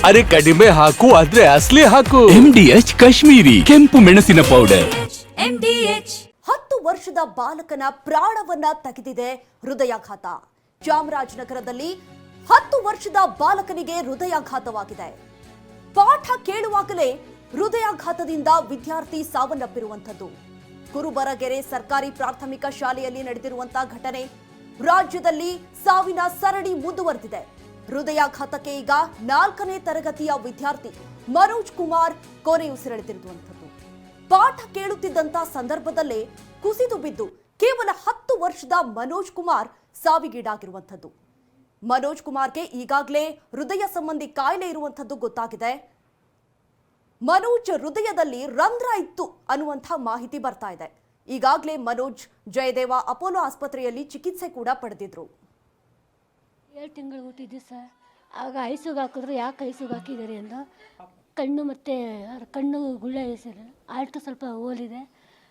ಅರೆ ಕಡಿಮೆ ಹಾಕು ಆದ್ರೆ ಅಸ್ಲಿ ಹಾಕು. MDH ಕಾಶ್ಮೀರಿ ಕೆಂಪು ಮೆಣಸಿನ ಪೌಡರ್. 10 ವರ್ಷದ ಬಾಲಕನ ಪ್ರಾಣವನ್ನ ತೆಗೆದಿದೆ ಹೃದಯಾಘಾತ. ಚಾಮರಾಜನಗರದಲ್ಲಿ 10 ವರ್ಷದ ಬಾಲಕನಿಗೆ ಹೃದಯಾಘಾತವಾಗಿದೆ. ಪಾಠ ಕೇಳುವಾಗಲೇ ಹೃದಯಾಘಾತದಿಂದ ವಿದ್ಯಾರ್ಥಿ ಸಾವನ್ನಪ್ಪಿರುವಂಥದ್ದು. ಕುರುಬರಗೆರೆ ಸರ್ಕಾರಿ ಪ್ರಾಥಮಿಕ ಶಾಲೆಯಲ್ಲಿ ನಡೆದಿರುವಂತಹ ಘಟನೆ. ರಾಜ್ಯದಲ್ಲಿ ಸಾವಿನ ಸರಣಿ ಮುಂದುವರೆದಿದೆ. ಹೃದಯಾಘಾತಕ್ಕೆ ಈಗ 4ನೇ ತರಗತಿಯ ವಿದ್ಯಾರ್ಥಿ ಮನೋಜ್ ಕುಮಾರ್ ಕೊನೆಯುಸಿರೆಳೆದಿರುವಂಥದ್ದು. ಪಾಠ ಕೇಳುತ್ತಿದ್ದಂತ ಸಂದರ್ಭದಲ್ಲೇ ಕುಸಿದು ಬಿದ್ದು ಕೇವಲ 10 ವರ್ಷದ ಮನೋಜ್ ಕುಮಾರ್ ಸಾವಿಗೀಡಾಗಿರುವಂಥದ್ದು. ಮನೋಜ್ ಕುಮಾರ್ಗೆ ಈಗಾಗಲೇ ಹೃದಯ ಸಂಬಂಧಿ ಕಾಯಿಲೆ ಇರುವಂಥದ್ದು ಗೊತ್ತಾಗಿದೆ. ಮನೋಜ್ ಹೃದಯದಲ್ಲಿ ರಂಧ್ರ ಇತ್ತು ಅನ್ನುವಂಥ ಮಾಹಿತಿ ಬರ್ತಾ ಇದೆ. ಈಗಾಗಲೇ ಮನೋಜ್ ಜಯದೇವ ಅಪೋಲೋ ಆಸ್ಪತ್ರೆಯಲ್ಲಿ ಚಿಕಿತ್ಸೆ ಕೂಡ ಪಡೆದಿದ್ರು. 7 ತಿಂಗಳು ಹುಟ್ಟಿದ್ದೆ ಸರ್. ಆಗ ಐಸಿಗೆ ಹಾಕಿದ್ರು. ಯಾಕೆ ಐಸಿಗೆ ಹಾಕಿದ್ದೀರಿ ಅಂದು ಕಣ್ಣು ಮತ್ತು ಕಣ್ಣು ಗುಳ್ಳೆ ಸರ್, ಆಲ್ಟು ಸ್ವಲ್ಪ ಹೋಲಿದೆ,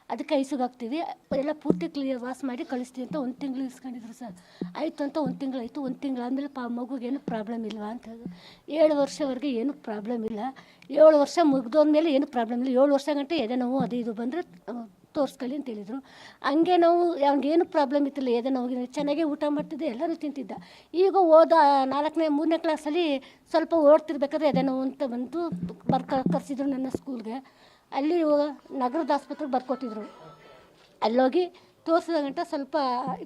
ಅದಕ್ಕೆ ಐಸಿಗೆ ಹಾಕ್ತೀವಿ, ಎಲ್ಲ ಪೂರ್ತಿ ಕ್ಲಿಯರ್ ವಾಸ್ ಮಾಡಿ ಕಳಿಸ್ತೀವಿ ಅಂತ 1 ತಿಂಗಳು ಇಸ್ಕೊಂಡಿದ್ರು ಸರ್. ಆಯಿತು ಅಂತ 1 ತಿಂಗಳು ಆಯಿತು. 1 ತಿಂಗಳು ಆದಮೇಲೆ ಮಗುಗೇನು ಪ್ರಾಬ್ಲಮ್ ಇಲ್ವಾ ಅಂತ. 7 ವರ್ಷವರೆಗೆ ಏನೂ ಪ್ರಾಬ್ಲಮ್ ಇಲ್ಲ. 7 ವರ್ಷ ಮುಗಿದೋದ್ಮೇಲೆ ಏನು ಪ್ರಾಬ್ಲಮ್ ಇಲ್ಲ. 7 ವರ್ಷ ಗಂಟೆ ಎದೆ ನೋವು ಅದು ಇದು ಬಂದರೆ ತೋರಿಸ್ಕೊಳ್ಳಿ ಅಂತ ಹೇಳಿದರು. ಹಂಗೆ ನಾವು ಅವ್ನಿಗೇನು ಪ್ರಾಬ್ಲಮ್ ಇತ್ತಿಲ್ಲ. ಎದೆ ನೋವು ಚೆನ್ನಾಗೇ ಊಟ ಮಾಡ್ತಿದ್ದೆ, ಎಲ್ಲರೂ ತಿಂತಿದ್ದ. ಈಗ ಓದ 3ನೇ ಕ್ಲಾಸಲ್ಲಿ ಸ್ವಲ್ಪ ಓಡ್ತಿರ್ಬೇಕಾದ್ರೆ ಎದೆ ನೋವು ಅಂತ ಬಂತು. ಕರೆಸಿದ್ರು ನನ್ನ ಸ್ಕೂಲ್ಗೆ. ಅಲ್ಲಿ ನಗರದ ಆಸ್ಪತ್ರೆಗೆ ಬರ್ಕೊಟ್ಟಿದ್ರು. ಅಲ್ಲೋಗಿ ತೋರಿಸಿದ ಗಂಟ ಸ್ವಲ್ಪ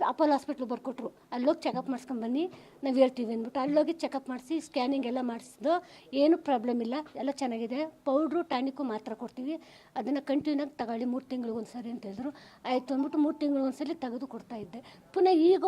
ಅಪೋಲೋ ಹಾಸ್ಪಿಟ್ಲಿಗೆ ಬರ್ಕೊಟ್ರು. ಅಲ್ಲೋಗಿ ಚೆಕಪ್ ಮಾಡಿಸ್ಕೊಂಬನ್ನಿ, ನಾವು ಹೇಳ್ತೀವಿ ಅಂದ್ಬಿಟ್ಟು ಅಲ್ಲೋಗಿ ಚೆಕಪ್ ಮಾಡಿಸಿ ಸ್ಕ್ಯಾನಿಂಗ್ ಎಲ್ಲ ಮಾಡಿಸಿದ್ದು. ಏನೂ ಪ್ರಾಬ್ಲಮ್ ಇಲ್ಲ, ಎಲ್ಲ ಚೆನ್ನಾಗಿದೆ. ಪೌಡ್ರು ಟಾನಿಕ್ಕು ಮಾತ್ರ ಕೊಡ್ತೀವಿ, ಅದನ್ನು ಕಂಟಿನ್ಯೂನಾಗಿ ತಗೊಳ್ಳಿ 3 ತಿಂಗಳಿಗೊಂದು ಸರಿ ಅಂತ ಹೇಳಿದ್ರು. ಆಯಿತು ಅಂದ್ಬಿಟ್ಟು 3 ತಿಂಗಳಿಗೊಂದು ಸಲ ತೆಗೆದು ಕೊಡ್ತಾಯಿದ್ದೆ. ಪುನಃ ಈಗ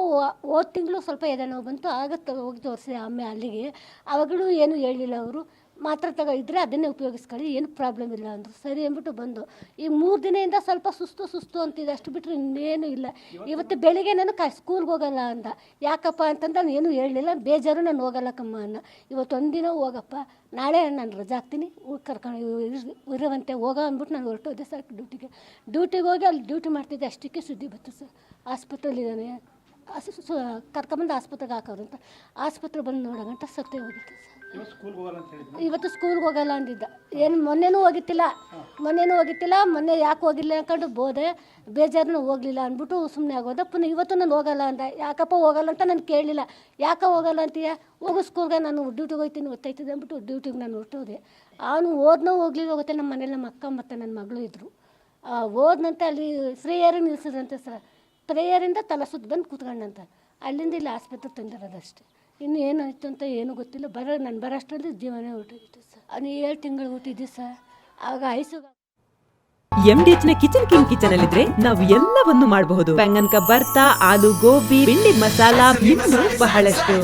ಹೋದ ತಿಂಗಳು ಸ್ವಲ್ಪ ಎದೆ ನೋವು ಬಂತು. ಆಗ ಹೋಗಿ ತೋರಿಸಿದೆ ಆಮೇಲೆ ಅಲ್ಲಿಗೆ. ಆವಾಗಲೂ ಏನೂ ಹೇಳಿಲ್ಲ ಅವರು. ಮಾತ್ರ ಇದ್ದರೆ ಅದನ್ನೇ ಉಪಯೋಗಿಸ್ಕೊಳ್ಳಿ, ಏನು ಪ್ರಾಬ್ಲಮ್ ಇಲ್ಲ ಅಂದರು. ಸರಿ ಅಂದ್ಬಿಟ್ಟು ಬಂದು ಈ 3 ದಿನದಿಂದ ಸ್ವಲ್ಪ ಸುಸ್ತು ಅಂತಿದೆ, ಅಷ್ಟು ಬಿಟ್ಟರೆ ಇನ್ನೇನು ಇಲ್ಲ. ಇವತ್ತು ಬೆಳಿಗ್ಗೆ ನಾನು ಸ್ಕೂಲ್ಗೆ ಹೋಗಲ್ಲ ಅಂದ. ಯಾಕಪ್ಪ ಅಂತಂದು ನಾನು ಏನೂ ಹೇಳಲಿಲ್ಲ. ಬೇಜಾರು ನಾನು ಹೋಗಲ್ಲ ಕಮ್ಮ ಅನ್ನ. ಇವತ್ತು ಒಂದಿನ ಹೋಗಪ್ಪ, ನಾಳೆ ನಾನು ರಜೆ ಹಾಕ್ತೀನಿ, ಕರ್ಕೊಂಡು ಇರುವಂತೆ ಹೋಗೋ ಅಂದ್ಬಿಟ್ಟು ನಾನು ಹೊರಟೋದೆ ಸರ್ ಡ್ಯೂಟಿಗೆ ಹೋಗಿ ಅಲ್ಲಿ ಡ್ಯೂಟಿ ಮಾಡ್ತಿದ್ದೆ. ಅಷ್ಟಕ್ಕೆ ಸುದ್ದಿ ಬಂತು ಸರ್, ಆಸ್ಪತ್ರೆಯಲ್ಲಿದ್ದಾನೆ, ಕರ್ಕೊಂಬಂದು ಆಸ್ಪತ್ರೆಗೆ ಹಾಕೋರು ಅಂತ. ಆಸ್ಪತ್ರೆ ಬಂದು ನೋಡೋಗಂಟ ಸತ್ತೇ ಹೋಗಿತ್ತು ಸರ್. ಇವತ್ತು ಸ್ಕೂಲ್ಗೆ ಹೋಗಲ್ಲ ಅಂದಿದ್ದ. ಏನು ಮೊನ್ನೆನೂ ಹೋಗಿತ್ತಿಲ್ಲ. ಮೊನ್ನೆ ಯಾಕೆ ಹೋಗಿಲ್ಲ ಅಂದ್ಕೊಂಡು ಬೋದೆ, ಬೇಜಾರನ್ನ ಹೋಗಲಿಲ್ಲ ಅಂದ್ಬಿಟ್ಟು ಸುಮ್ಮನೆ ಆಗೋದ. ಪುನಃ ಇವತ್ತು ನಾನು ಹೋಗಲ್ಲ ಅಂದ. ಯಾಕಪ್ಪ ಹೋಗಲ್ಲ ಅಂತ ನಾನು ಕೇಳಲಿಲ್ಲ. ಯಾಕೆ ಹೋಗಲ್ಲ ಅಂತೀಯ, ಹೋಗೋ ಸ್ಕೂಲ್ಗೆ ನಾನು ಡ್ಯೂಟಿಗೆ ಹೋಗ್ತೀನಿ ಗೊತ್ತಾಯ್ತದೆ ಅಂದ್ಬಿಟ್ಟು ಡ್ಯೂಟಿಗೆ ನಾನು ಹೊರಟೋದೆ. ಅವನು ಹೋಗಲಿಲ್ಲ ಹೋಗುತ್ತೆ. ನಮ್ಮ ಮನೇಲಿ ನಮ್ಮ ಅಕ್ಕ ಮತ್ತು ನನ್ನ ಮಗಳು ಇದ್ದರು. ಹೋದ್ನಂತೆ ಅಲ್ಲಿ ಪ್ರೇಯರಿಗೆ ನಿಲ್ಸಿದ್ರಂತೆ ಸರ್. ಪ್ರೇಯರಿಂದ ತಲೆ ಸುತ್ತ ಬಂದು ಕೂತ್ಕೊಂಡಂತ. ಅಲ್ಲಿಂದ ಇಲ್ಲಿ ಆಸ್ಪತ್ರೆ ತಂದಿರೋದಷ್ಟೇ. ಇನ್ನು ಏನಾಯಿತು ಅಂತ ಏನೂ ಗೊತ್ತಿಲ್ಲ. ನಾನು ಬರೋಷ್ಟರಲ್ಲಿ ಜೀವನೇ ಹೊರಟೋಗಿತ್ತು ಸರ್. ಅದು 7 ತಿಂಗಳು ಹುಟ್ಟಿದ್ದೆ ಸರ್. ಆಗ ಐಸಿಗೆ MDH ಕಿಚನ್ ಅಲ್ಲಿದ್ರೆ ನಾವು ಎಲ್ಲವನ್ನು ಮಾಡಬಹುದು. ಬೆಂಗನ್ ಕಾ ಬರ್ತಾ, ಆಲೂ ಗೋಬಿ, ಭಿಂಡಿ ಮಸಾಲಾ, ಇನ್ನೂ ಬಹಳಷ್ಟು.